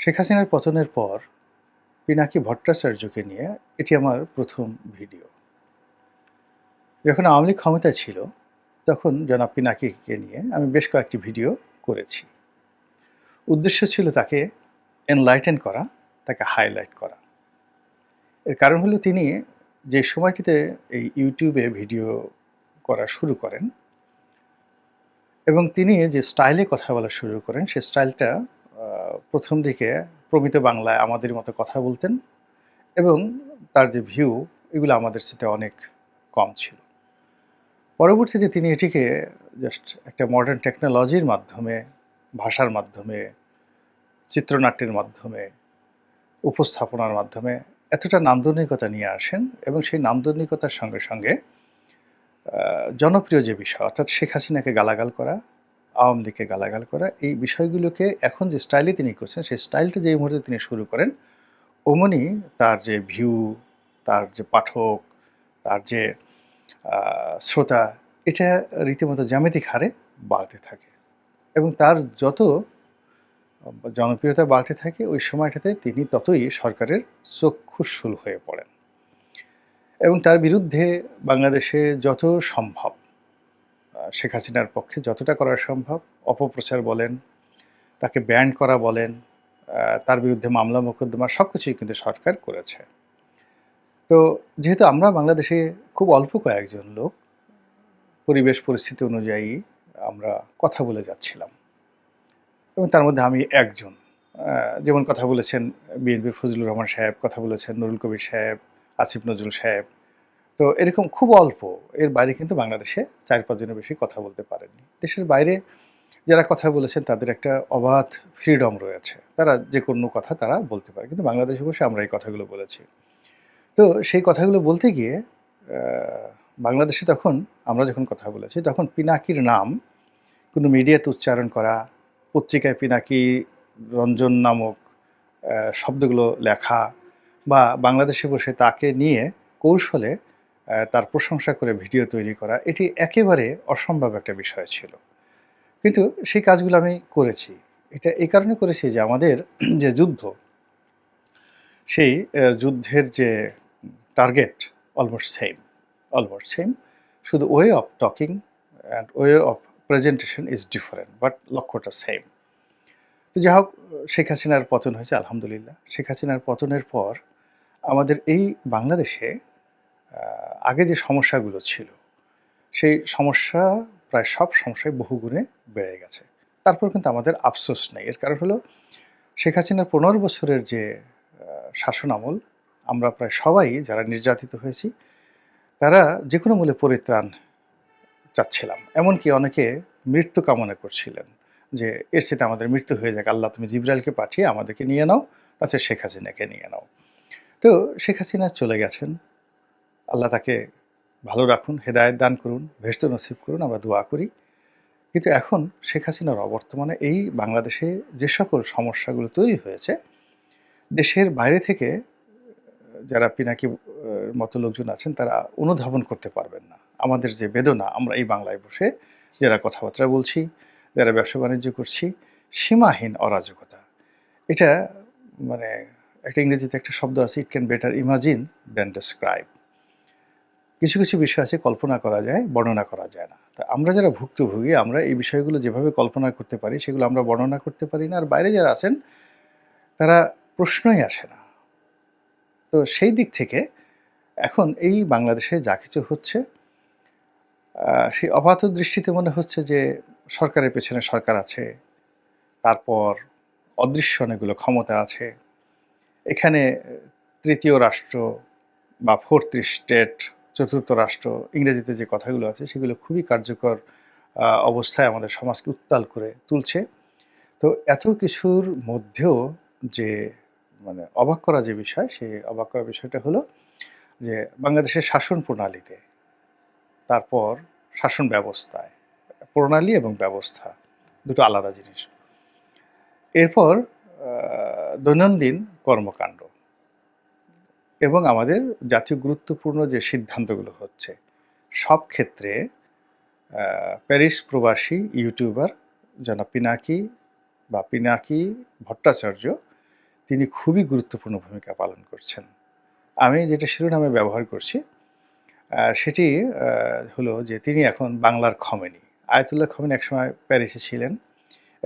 শেখ হাসিনার পতনের পর পিনাকি ভট্টাচার্যকে নিয়ে এটি আমার প্রথম ভিডিও। যখন আওয়ামী লীগ ক্ষমতায় ছিল, তখন জনাব পিনাকিকে নিয়ে আমি বেশ কয়েকটি ভিডিও করেছি। উদ্দেশ্য ছিল তাকে এনলাইটেন করা, তাকে হাইলাইট করা। এর কারণ হলো তিনি যে সময়টিতে এই ইউটিউবে ভিডিও করা শুরু করেন এবং তিনি যে স্টাইলে কথা বলা শুরু করেন, সে স্টাইলটা প্রথম দিকে প্রমিত বাংলায় আমাদের মতো কথা বলতেন এবং তার যে ভিউ, এগুলো আমাদের সাথে অনেক কম ছিল। পরবর্তীতে তিনি এটিকে জাস্ট একটা মডার্ন টেকনোলজির মাধ্যমে, ভাষার মাধ্যমে, চিত্রনাট্যের মাধ্যমে, উপস্থাপনার মাধ্যমে এতটা নান্দনিকতা নিয়ে আসেন এবং সেই নান্দনিকতার সঙ্গে সঙ্গে জনপ্রিয় যে বিষয়, অর্থাৎ শেখ হাসিনাকে গালাগাল করা, আওয়ামী লীগকে গালাগাল করা, এই বিষয়গুলোকে এখন যে স্টাইলে তিনি করছেন, সেই স্টাইলটা যে মুহূর্তে তিনি শুরু করেন, অমনি তার যে ভিউ, তার যে পাঠক, তার যে শ্রোতা, এটা রীতিমতো জ্যামিতিক হারে বাড়তে থাকে এবং তার যত জনপ্রিয়তা বাড়তে থাকে, ওই সময়টাতে তিনি ততই সরকারের চক্ষুশূল হয়ে পড়েন এবং তার বিরুদ্ধে বাংলাদেশে যত সম্ভব, শেখ হাসিনার পক্ষে যতটা করা সম্ভব, অপপ্রচার বলেন, তাকে ব্যান করা বলেন, তার বিরুদ্ধে মামলা মোকদ্দমা সব কিছুই কিন্তু সরকার করেছে। তো যেহেতু আমরা বাংলাদেশে খুব অল্প কয়েকজন লোক, পরিবেশ পরিস্থিতি অনুযায়ী আমরা কথা বলে যাচ্ছিলাম এবং তার মধ্যে আমি একজন। যেমন কথা বলেছেন বিএনপির ফজলুর রহমান সাহেব, কথা বলেছেন নুরুল কবির সাহেব, আসিফ নজরুল সাহেব। তো এরকম খুব অল্প, এর বাইরে কিন্তু বাংলাদেশে ৪-৫ জনের বেশি কথা বলতে পারেননি। দেশের বাইরে যারা কথা বলেছেন তাদের একটা অবাধ ফ্রিডম রয়েছে, তারা যে কোনো কথা তারা বলতে পারে, কিন্তু বাংলাদেশে বসে আমরা এই কথাগুলো বলেছি। তো সেই কথাগুলো বলতে গিয়ে বাংলাদেশে তখন আমরা যখন কথা বলেছি, তখন পিনাকির নাম কোনো মিডিয়াতে উচ্চারণ করা, পত্রিকায় পিনাকি রঞ্জন নামক শব্দগুলো লেখা বা বাংলাদেশে বসে তাকে নিয়ে কৌশলে তার প্রশংসা করে ভিডিও তৈরি করা, এটি একেবারে অসম্ভব একটা বিষয় ছিল। কিন্তু সেই কাজগুলো আমি করেছি। এটা এই কারণে করেছি যে আমাদের যে যুদ্ধ, সেই যুদ্ধের যে টার্গেট অলমোস্ট সেম। শুধু way of talking and way of presentation is different, but লক্ষ্যটা সেম। তো যাই হোক, শেখ হাসিনার পতন হয়েছে আলহামদুলিল্লাহ। শেখ হাসিনার পতনের পর আমাদের এই বাংলাদেশে আগে যে সমস্যাগুলো ছিল, সেই সমস্যা প্রায় সব সমস্যাই বহুগুণে বেড়ে গেছে। তারপর কিন্তু আমাদের আফসোস নেই। এর কারণ হলো শেখ হাসিনার ১৫ বছরের যে শাসনামল, আমরা প্রায় সবাই যারা নির্যাতিত হয়েছি, তারা যেকোনো মূল্যে পরিত্রাণ চাচ্ছিলাম। এমনকি অনেকে মৃত্যু কামনা করছিলেন যে, এর চেয়ে আমাদের মৃত্যু হয়ে যাক, আল্লাহ তুমি জিবরাইলকে পাঠিয়ে আমাদেরকে নিয়ে নাও, আচ্ছা শেখ হাসিনাকে নিয়ে নাও। তো শেখ হাসিনা চলে গেছেন। আল্লাহ তাকে ভালো রাখুন, হেদায়েত দান করুন, ভেস্ত নসিব করুন, আমরা দোয়া করি। কিন্তু এখন শেখ হাসিনার অবর্তমানে এই বাংলাদেশে যে সকল সমস্যাগুলো তৈরি হয়েছে, দেশের বাইরে থেকে যারা পিনাকি মতো লোকজন আছেন, তারা অনুধাবন করতে পারবেন না। আমাদের যে বেদনা, আমরা এই বাংলায় বসে যারা কথাবার্তা বলছি, যারা ব্যবসা-বাণিজ্য করছি, সীমাহীন অরাজকতা। এটা মানে একটা ইংরেজিতে একটা শব্দ আছে, it can better imagine than describe. কিছু, কিছু বিষয় আছে কল্পনা করা যায়, বর্ণনা করা যায় না। তা আমরা যারা ভুক্তভোগী, আমরা এই বিষয়গুলো যেভাবে কল্পনা করতে পারি, সেগুলো আমরা বর্ণনা করতে পারি না। আর বাইরে যারা আছেন, তারা প্রশ্নই আসে না। তো সেই দিক থেকে এখন এই বাংলাদেশে যা কিছু হচ্ছে, সেই অবাধ দৃষ্টিতে মনে হচ্ছে যে সরকারের পেছনে সরকার আছে, তারপর অদৃশ্য অনেকগুলো ক্ষমতা আছে। এখানে তৃতীয় রাষ্ট্র বা ফোর্থ স্টেট, চতুর্থ রাষ্ট্র, ইংরেজিতে যে কথাগুলো আছে, সেগুলো খুবই কার্যকর অবস্থায় আমাদের সমাজকে উত্তাল করে তুলছে। তো এত কিছুর মধ্যেও যে মানে অবাক করা যে বিষয়, সেই অবাক করা বিষয়টা হলো যে বাংলাদেশের শাসন প্রণালীতে, তারপর শাসন ব্যবস্থায়, প্রণালী এবং ব্যবস্থা দুটো আলাদা জিনিস। এরপর দৈনন্দিন কর্মকাণ্ড এবং আমাদের জাতীয় গুরুত্বপূর্ণ যে সিদ্ধান্তগুলো হচ্ছে, সব ক্ষেত্রে প্যারিস প্রবাসী ইউটিউবার জনাব পিনাকি ভট্টাচার্য, তিনি খুবই গুরুত্বপূর্ণ ভূমিকা পালন করছেন। আমি যেটা শিরোনামে ব্যবহার করছি সেটি হলো যে তিনি এখন বাংলার খমেনি। আয়াতুল্লাহ খমেনি একসময় প্যারিসে ছিলেন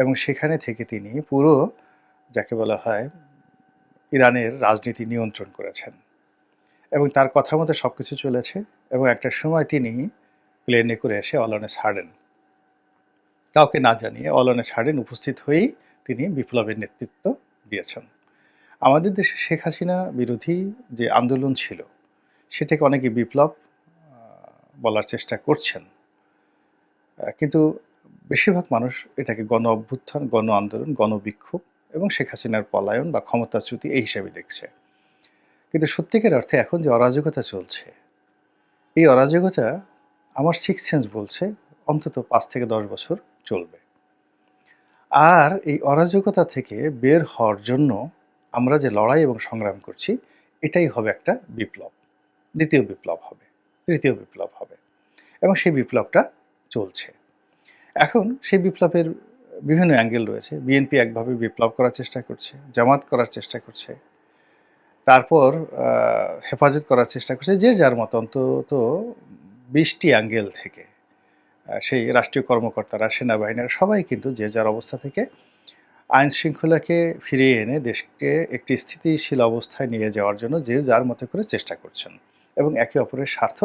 এবং সেখানে থেকে তিনি পুরো যাকে বলা হয় ইরানের রাজনীতি নিয়ন্ত্রণ করেছেন এবং তার কথা মতো সবকিছু চলেছে এবং একটা সময় তিনি প্লেনে করে এসে অলনে ছাড়েন। কাউকে না জানিয়ে অলনে ছাড়েন, উপস্থিত হয়েই তিনি বিপ্লবের নেতৃত্ব দিয়েছেন। আমাদের দেশে শেখ হাসিনা বিরোধী যে আন্দোলন ছিল সেটাকে অনেকে বিপ্লব বলার চেষ্টা করছেন। কিন্তু বেশিরভাগ মানুষ এটাকে গণ অভ্যুত্থান, গণ আন্দোলন, গণবিক্ষোভ এবং শেখ হাসিনার পলায়ন বা ক্ষমতাচ্যুতি এই হিসাবে দেখছে। কিন্তু সত্যিকার অর্থে এখন যে অরাজকতা চলছে, এই অরাজকতা আমার সিক্স সেন্স বলছে অন্তত ৫ থেকে ১০ বছর চলবে। আর এই অরাজকতা থেকে বের হওয়ার জন্য আমরা যে লড়াই এবং সংগ্রাম করছি, এটাই হবে একটা বিপ্লব। দ্বিতীয় বিপ্লব হবে, তৃতীয় বিপ্লব হবে এবং সেই বিপ্লবটা চলছে। এখন সেই বিপ্লবের বিভিন্ন অ্যাঙ্গেল রয়েছে। বিএনপি একভাবে বিপ্লব করার চেষ্টা করছে, জামাত করার চেষ্টা করছে, তারপর হেফাজত করার চেষ্টা করছে, যে যার মতো অন্তত ২০টি অ্যাঙ্গেল থেকে সেই রাষ্ট্রীয় কর্মকর্তারা, সেনাবাহিনীরা সবাই কিন্তু যে যার অবস্থা থেকে আইন শৃঙ্খলাকে ফিরিয়ে এনে দেশকে একটি স্থিতিশীল অবস্থায় নিয়ে যাওয়ার জন্য যে যার মতো করে চেষ্টা করছেন এবং একে অপরের স্বার্থ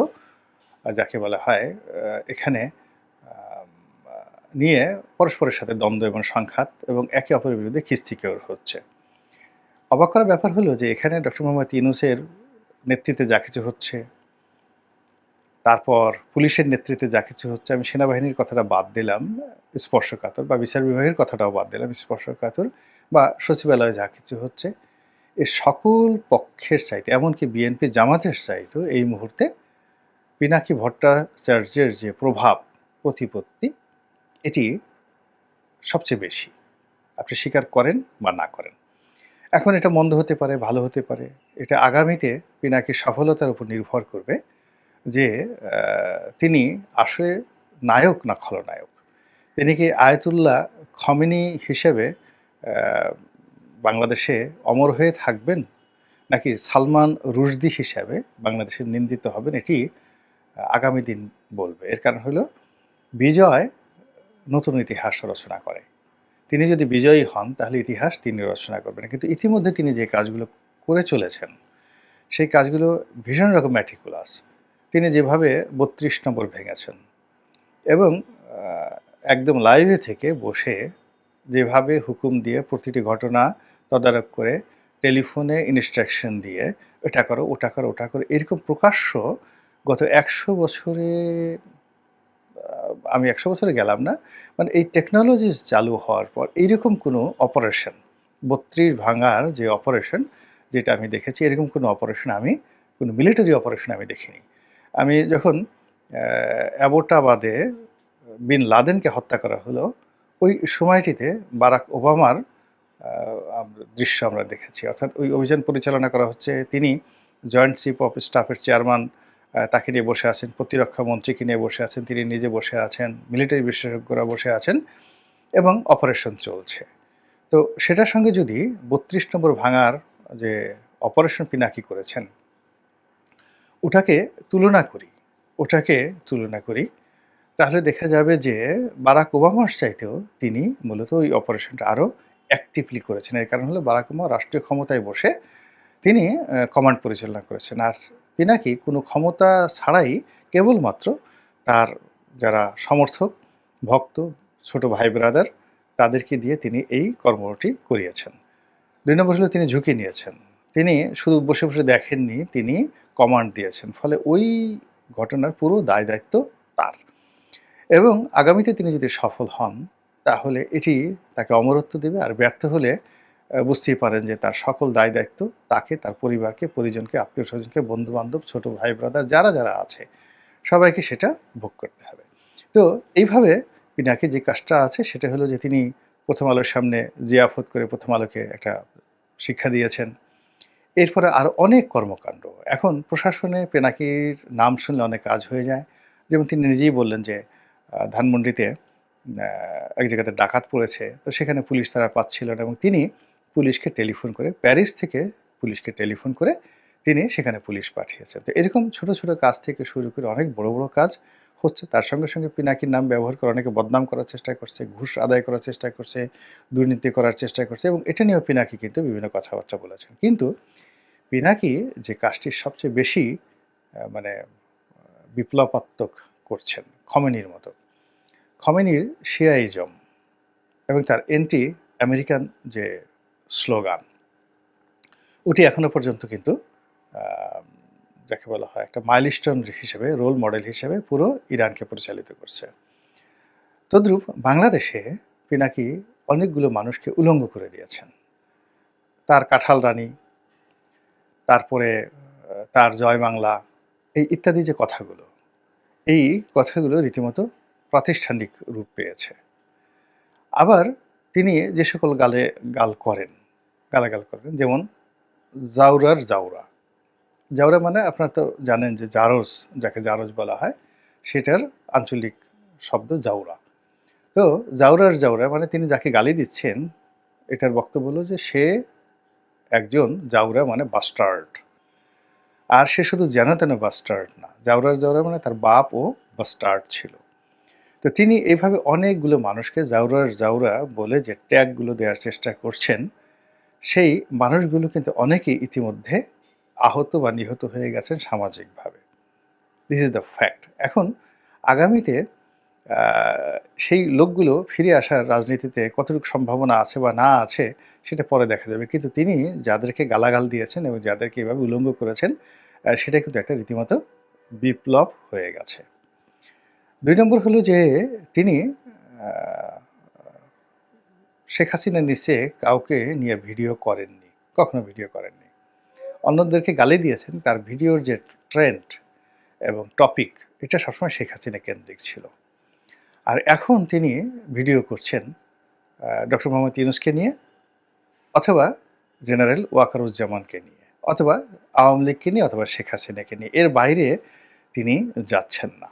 যাকে বলা হয় এখানে নিয়ে পরস্পরের সাথে দ্বন্দ্ব এবং সংঘাত এবং একে অপরের বিরুদ্ধে খিস্তিকেওর হচ্ছে। অবাক করার ব্যাপার হলো যে এখানে ডক্টর মোহাম্মদ ইউনূসের নেতৃত্বে যা কিছু হচ্ছে, তারপর পুলিশের নেতৃত্বে যা কিছু হচ্ছে, আমি সেনাবাহিনীর কথাটা বাদ দিলাম স্পর্শকাতর, বা বিচার বিভাগের কথাটাও বাদ দিলাম স্পর্শকাতর, বা সচিবালয়ে যা কিছু হচ্ছে, এ সকল পক্ষের চাইতে এমনকি বিএনপি জামাতের চাইতে এই মুহূর্তে পিনাকি ভট্টাচার্যের যে প্রভাব প্রতিপত্তি এটি সবচেয়ে বেশি, আপনি স্বীকার করেন বা না করেন। এখন এটা মন্দ হতে পারে, ভালো হতে পারে, এটা আগামীতে পিনাকির সফলতার উপর নির্ভর করবে যে তিনি আসলে নায়ক না খলনায়ক। তিনি কি আয়াতুল্লাহ খমেনি হিসেবে বাংলাদেশে অমর হয়ে থাকবেন, নাকি সালমান রুশদি হিসাবে বাংলাদেশে নিন্দিত হবেন, এটি আগামী দিন বলবে। এর কারণ হলো বিজয় নতুন ইতিহাস রচনা করে। তিনি যদি বিজয়ী হন তাহলে ইতিহাস তিনি রচনা করবেন, কিন্তু ইতিমধ্যে তিনি যে কাজগুলো করে চলেছেন সেই কাজগুলো ভীষণ রকম ম্যাটিকুলাস। তিনি যেভাবে ৩২ নম্বর ভেঙেছেন এবং একদম লাইভে থেকে বসে যেভাবে হুকুম দিয়ে প্রতিটি ঘটনা তদারক করে টেলিফোনে ইনস্ট্রাকশন দিয়ে এটা করো, ওটা করো, ওটা করো, এরকম প্রকাশ্য গত ১০০ বছরে, আমি ১০০ বছরে গেলাম না, মানে এই টেকনোলজি চালু হওয়ার পর এইরকম কোনো অপারেশন, ৩২ ভাঙার যে অপারেশন যেটা আমি দেখেছি, এরকম কোনো অপারেশন আমি, কোনো মিলিটারি অপারেশন আমি দেখিনি। আমি যখন অ্যাবোটাবাদে বিন লাদেনকে হত্যা করা হলো, ওই সময়টিতে বারাক ওবামার দৃশ্য আমরা দেখেছি। অর্থাৎ ওই অভিযান পরিচালনা করা হচ্ছে, তিনি জয়েন্ট চিফ অফ স্টাফের চেয়ারম্যান, তাকে নিয়ে বসে আছেন, প্রতিরক্ষা মন্ত্রীকে নিয়ে বসে আছেন, তিনি নিজে বসে আছেন, মিলিটারি বিশেষজ্ঞরা বসে আছেন এবং অপারেশন চলছে। তো সেটার সঙ্গে যদি ৩২ নম্বর ভাঙার যে অপারেশন পিনাকি করেছেন ওটাকে তুলনা করি, তাহলে দেখা যাবে যে বারাক ওবামার চাইতেও তিনি মূলত ওই অপারেশনটা আরও অ্যাক্টিভলি করেছেন। এর কারণ হলো বারাক ওবামা রাষ্ট্রীয় ক্ষমতায় বসে তিনি কমান্ড পরিচালনা করেছেন, আর পিনাকি কোনো ক্ষমতা ছাড়াই কেবলমাত্র তার যারা সমর্থক, ভক্ত, ছোট ভাই ব্রাদার তাদেরকে দিয়ে তিনি এই কর্মটি করিয়েছেন। ২ নম্বর হলো তিনি ঝুঁকি নিয়েছেন। তিনি শুধু বসে, বসে দেখেননি, তিনি কমান্ড দিয়েছেন। ফলে ওই ঘটনার পুরো দায়-দায়িত্ব তার। এবং আগামীতে তিনি যদি সফল হন তাহলে এটি তাকে অমরত্ব দেবে, আর ব্যর্থ হলে বুঝতেই পারেন যে তার সকল দায়-দায়িত্ব তাকে, তার পরিবারকে, পরিজনকে, আত্মীয়স্বজনকে, বন্ধু-বান্ধব, ছোট ভাই ব্রাদার যারা, যারা আছে সবাইকে সেটা ভোগ করতে হবে। তো এইভাবে পিনাকি যে কাজটা আছে সেটা হলো যে তিনি প্রথম আলোর সামনে জিয়াফত করে প্রথম আলোকে একটা শিক্ষা দিয়েছেন। এরপরে আরও অনেক কর্মকাণ্ড। এখন প্রশাসনে পিনাকির নাম শুনলে অনেক কাজ হয়ে যায়। যেমন তিনি নিজেই বললেন যে ধানমন্ডিতে এক জায়গাতে ডাকাত পড়েছে, তো সেখানে পুলিশ তারা পাচ্ছিল না এবং তিনি পুলিশকে টেলিফোন করে, প্যারিস থেকে পুলিশকে টেলিফোন করে তিনি সেখানে পুলিশ পাঠিয়েছেন। তো এরকম ছোট, ছোট কাজ থেকে শুরু করে অনেক বড়, বড় কাজ হচ্ছে। তার সঙ্গে, সঙ্গে পিনাকির নাম ব্যবহার করে অনেকে বদনাম করার চেষ্টা করছে, ঘুষ আদায় করার চেষ্টা করছে, দুর্নীতি করার চেষ্টা করছে এবং এটা নিয়েও পিনাকি কিন্তু বিভিন্ন কথাবার্তা বলেছেন। কিন্তু পিনাকি যে কাজটি সবচেয়ে বেশি মানে বিপ্লবাত্মক করছেন খমেনির মতো। খমেনির শিয়াইজম এবং তার অ্যান্টি আমেরিকান যে স্লোগান, ওটি এখনো পর্যন্ত কিন্তু যাকে বলা হয় একটা মাইলস্টোন হিসেবে, রোল মডেল হিসেবে পুরো ইরানকে পরিচালিত করছে। তদ্রূপ বাংলাদেশে পিনাকি অনেকগুলো মানুষকে উলঙ্গ করে দিয়েছেন। তার কাঁঠাল রানী, তারপরে তার জয় বাংলা, এই ইত্যাদি যে কথাগুলো, এই কথাগুলো রীতিমতো প্রাতিষ্ঠানিক রূপ পেয়েছে। আবার তিনি যে সকল গালাগাল করেন, যেমন জাউরার জাউরা। জাউরা মানে আপনারা তো জানেন যে জারজ, যাকে জারজ বলা হয়, সেটার আঞ্চলিক শব্দ জাউরা। তো জাউরার জাউরা মানে তিনি যাকে গালি দিচ্ছেন, এটার বক্তব্য হলো যে সে একজন জাউরা মানে বাস্টার্ড। আর সে শুধু যেন তেন বাস্টার্ড না, জাউরার জাউরা মানে তার বাপ ও বাস্টার্ড ছিল। তো তিনি এইভাবে অনেকগুলো মানুষকে জাউরার জাউরা বলে যে ট্যাগগুলো দেওয়ার চেষ্টা করছেন, সেই মানুষগুলো কিন্তু অনেকেই ইতিমধ্যে আহত বা নিহত হয়ে গেছেন সামাজিকভাবে। This is the fact. এখন আগামীতে সেই লোকগুলো ফিরে আসার রাজনীতিতে কতটুকু সম্ভাবনা আছে বা না আছে সেটা পরে দেখা যাবে। কিন্তু তিনি যাদেরকে গালাগাল দিয়েছেন এবং যাদেরকে এভাবে উলঙ্গ করেছেন, সেটা কিন্তু একটা রীতিমতো বিপ্লব হয়ে গেছে। ২ নম্বর হলো যে তিনি শেখ হাসিনার নিচে কাউকে নিয়ে ভিডিও করেননি, কখনো ভিডিও করেননি। অন্যদেরকে গালি দিয়েছেন, তার ভিডিওর যে ট্রেন্ড এবং টপিক, এটা সবসময় শেখ হাসিনা কেন্দ্রিক ছিল। আর এখন তিনি ভিডিও করছেন ডক্টর মোহাম্মদ ইউনূসকে নিয়ে, অথবা জেনারেল ওয়াকারুজ্জামানকে নিয়ে, অথবা আওয়ামী লীগকে নিয়ে, অথবা শেখ হাসিনাকে নিয়ে। এর বাইরে তিনি যাচ্ছেন না।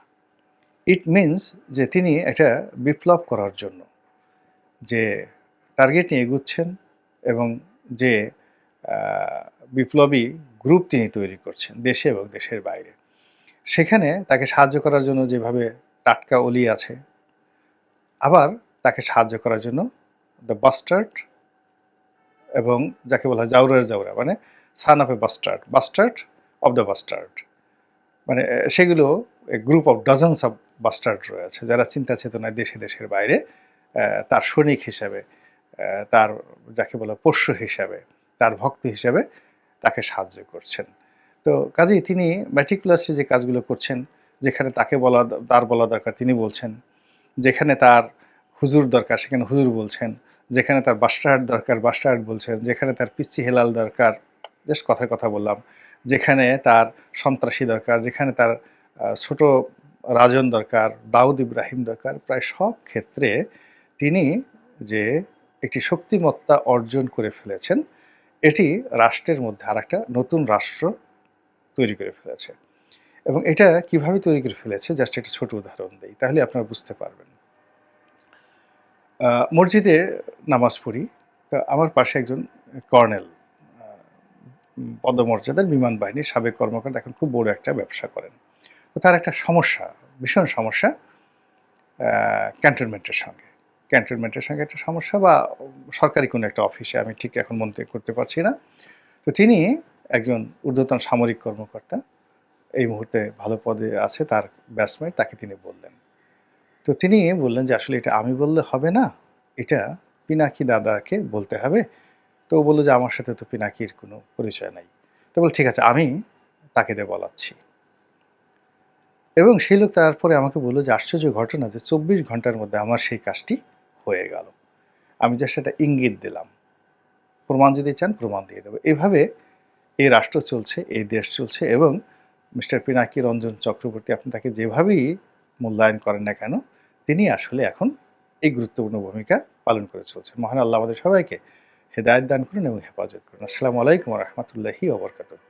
ইট মিনস যে তিনি একটা বিপ্লব করার জন্য যে টার্গেট নিয়ে এগুচ্ছেন এবং যে বিপ্লবী গ্রুপ তিনি তৈরি করছেন দেশে এবং দেশের বাইরে, সেখানে তাকে সাহায্য করার জন্য যেভাবে টাটকা অলি আছে, আবার তাকে সাহায্য করার জন্য দ্য বাস্টার্ড এবং যাকে বলা হয় জাউরার জাউরা মানে son of A bastard, bastard of the bastard, মানে সেগুলো group of dozens of bastard রয়েছে যারা চিন্তা চেতনায় দেশে দেশের বাইরে তার সৈনিক হিসাবে, তার যাকে বলা পোষ্য হিসাবে, তার ভক্ত হিসাবে তাকে সাহায্য করছেন। তো কাজেই তিনি ম্যাটিকুলাসলি যে কাজগুলো করছেন, যেখানে তার বলা দরকার তিনি বলছেন, যেখানে তার হুজুর দরকার সেখানে হুজুর বলছেন, যেখানে তার বাস্টার্ড দরকার বাস্টার্ড বলছেন, যেখানে তার পিচ্চি হেলাল দরকার, জাস্ট কথার কথা বললাম, যেখানে তার সন্ত্রাসী দরকার, যেখানে তার ছোট রাজন দরকার, দাউদ ইব্রাহিম দরকার, প্রায় সব ক্ষেত্রে তিনি যে একটি শক্তিমত্তা অর্জন করে ফেলেছেন, এটি রাষ্ট্রের মধ্যে আরেকটা নতুন রাষ্ট্র তৈরি করে ফেলেছে। এবং এটা কিভাবে তৈরি করে ফেলেছে জাস্ট একটা ছোট উদাহরণ দেই, তাহলে আপনারা বুঝতে পারবেন। মসজিদে নামাজ পড়ি, তো আমার পাশে একজন কর্নেল, পদমর্যাদার বিমান বাহিনীর সাবেক কর্মকর্তা, এখন খুব বড় একটা ব্যবসা করেন। তো তার একটা সমস্যা, ভীষণ সমস্যা ক্যান্টনমেন্টের সঙ্গে, ক্যান্টনমেন্টের সঙ্গে একটা সমস্যা বা সরকারি কোনো একটা অফিসে, আমি ঠিক এখন মনে করতে পারছি না। তো তিনি একজন ঊর্ধ্বতন সামরিক কর্মকর্তা, এই মুহূর্তে ভালো পদে আছে, তার ব্যাচমেট, তাকে তিনি বললেন। তো তিনি বললেন যে আসলে এটা আমি বললে হবে না, এটা পিনাকি দাদাকে বলতে হবে। তো ও বললো যে আমার সাথে তো পিনাকির কোনো পরিচয় নাই। তো বল ঠিক আছে, আমি তাকে দিয়ে বলাচ্ছি। এবং সেই লোক তারপরে আমাকে বললো যে আশ্চর্য ঘটনা যে ২৪ ঘন্টার মধ্যে আমার সেই কাজটি হয়ে গেল। আমি জাস্ট একটা ইঙ্গিত দিলাম, প্রমাণ যদি চান প্রমাণ দিয়ে দেবো। এভাবে এই রাষ্ট্র চলছে, এই দেশ চলছে। এবং মিস্টার পিনাকি রঞ্জন চক্রবর্তী, আপনি তাকে যেভাবেই মূল্যায়ন করেন না কেন, তিনি আসলে এখন এই গুরুত্বপূর্ণ ভূমিকা পালন করে চলছেন। মহান আল্লাহ আমাদের সবাইকে হেদায়েত দান করুন এবং হেফাজত করুন। আসসালামু আলাইকুম ওয়া রাহমাতুল্লাহি ওয়া বারাকাতুহু।